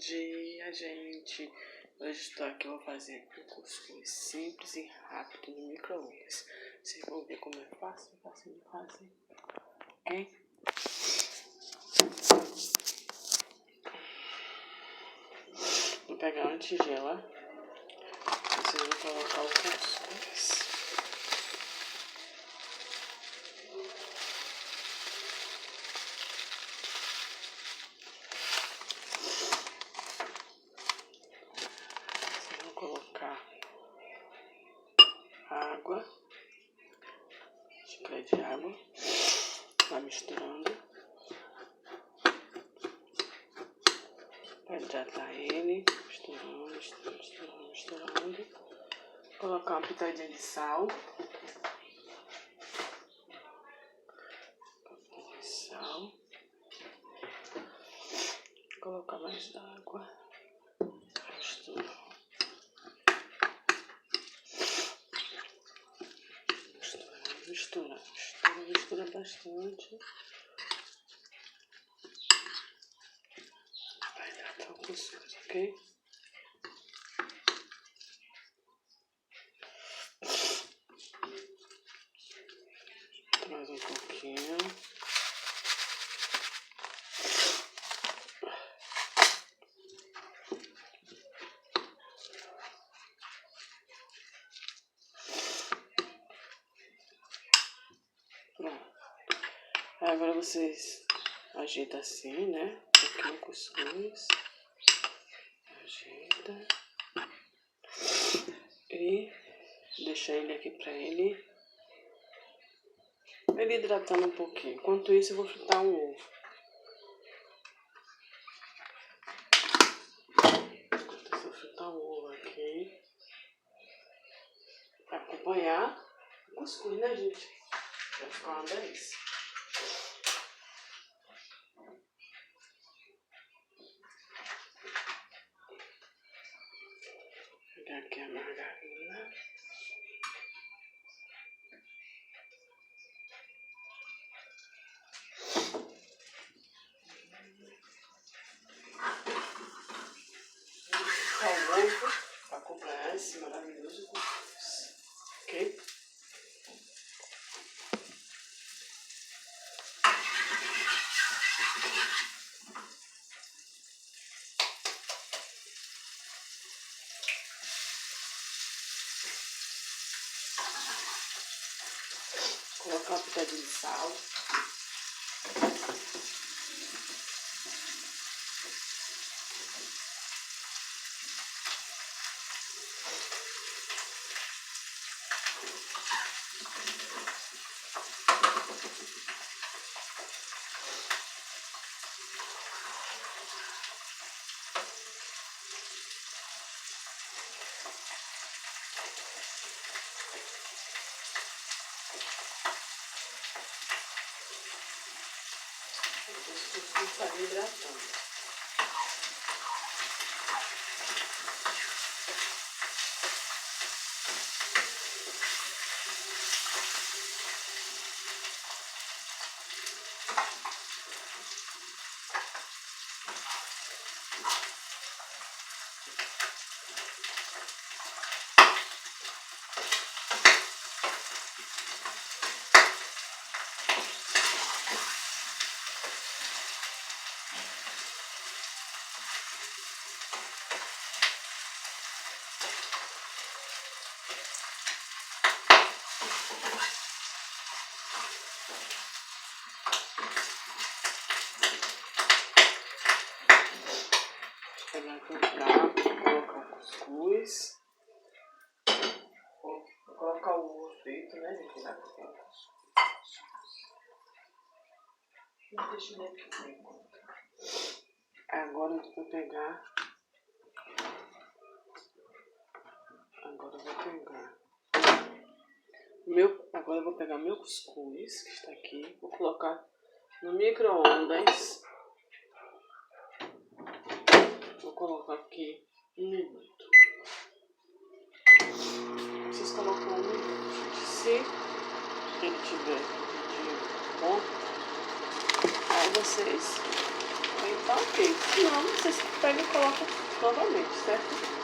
dia, gente. Hoje estou aqui, vou fazer um cuscuz simples e rápido no micro-ondas. Vocês vão ver como é fácil de fazer, ok? Vou pegar uma tigela. Vocês vão colocar o cuscuz. Colocar água, xícara de água, vai misturando, vai hidratar ele, misturando, colocar uma pitadinha de sal, colocar mais água, mistura bastante. Vai hidratar o cuscuz, ok? Mais um pouquinho. Pronto. Agora vocês agitam assim, né? Aqui o cuscuz. Ajeita. E deixa ele aqui pra ele hidratando um pouquinho. Enquanto isso, eu vou fritar um ovo. Enquanto isso, eu vou fritar um ovo aqui. Pra acompanhar o cuscuz, né, gente? Vai ficar uma delícia. Vou pegar aqui a margarina. O ovo para acompanhar esse maravilhoso cuscuz, ok? Colocar uma pitadinha de sal. O cuscuz está hidratando. Pegar aqui um prato, colocar o cuscuz. Vou colocar o ovo feito, né, gente? Deixa eu ver aqui por enquanto. Agora eu vou pegar. Agora eu vou pegar meu cuscuz, que está aqui. Vou colocar no micro-ondas. Vou colocar aqui 1 minuto. Vocês colocam 1 minuto, gente. Se ele tiver de ponto, aí vocês então ok. Se não, vocês pegam e colocam novamente, certo?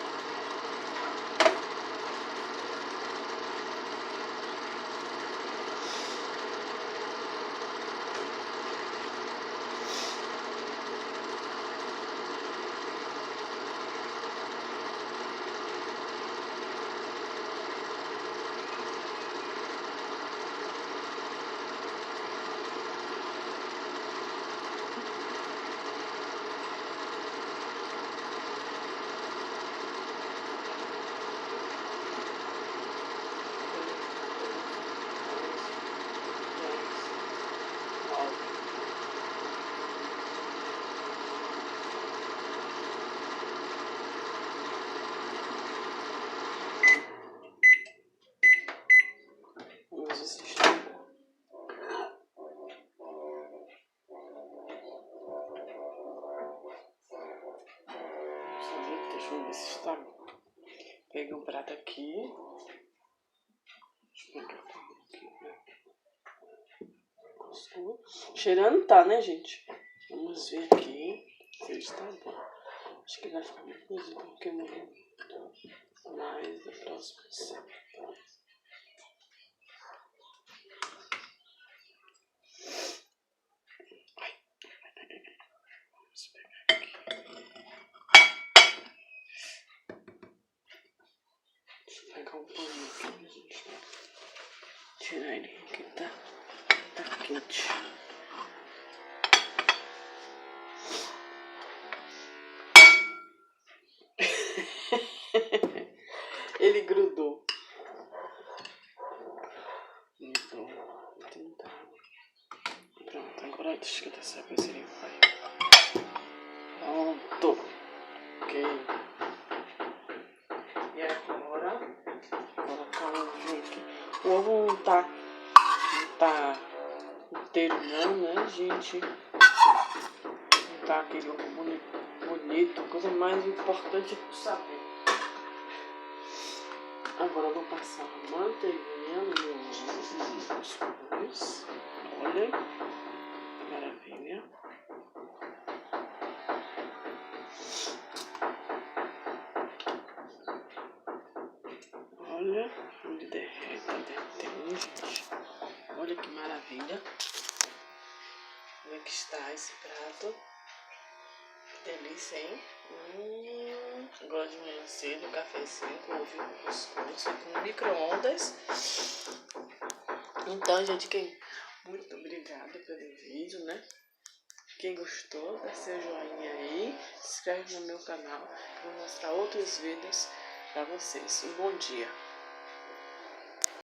Vamos assistir. Deixa eu ver se está bom. Peguei um prato aqui. Deixa eu pegar aqui, né? Cheirando tá, né, gente? Vamos ver aqui se ele está bom. Acho que vai ficar muito cozido porque morreu muito. Mas da próxima vez. Vamos pegar aqui. Deixa eu pegar um paninho aqui pra gente tirar ele que tá quente. Ele grudou. Então, vou tentar. Pronto, agora deixa eu descer pra ver se ele vai. Pronto. Ok. E agora, colocar o ovo aqui. O ovo não tá inteiro não, né, gente? Não tá aquele ovo bonito. A coisa mais importante é o sabor. Agora eu vou passar a manteiguinha no meu ovo. Olha, maravilha. Olha, ele derrete, tá derretendo, gente. Olha que maravilha. Como é que está esse prato? Que delícia, hein? Agora de manhã cedo, cafezinho com ovo com cuscuz, com micro-ondas. Então, gente, muito obrigada pelo vídeo, né? Quem gostou, dá seu joinha aí, se inscreve no meu canal, que eu vou mostrar outros vídeos pra vocês. Um bom dia!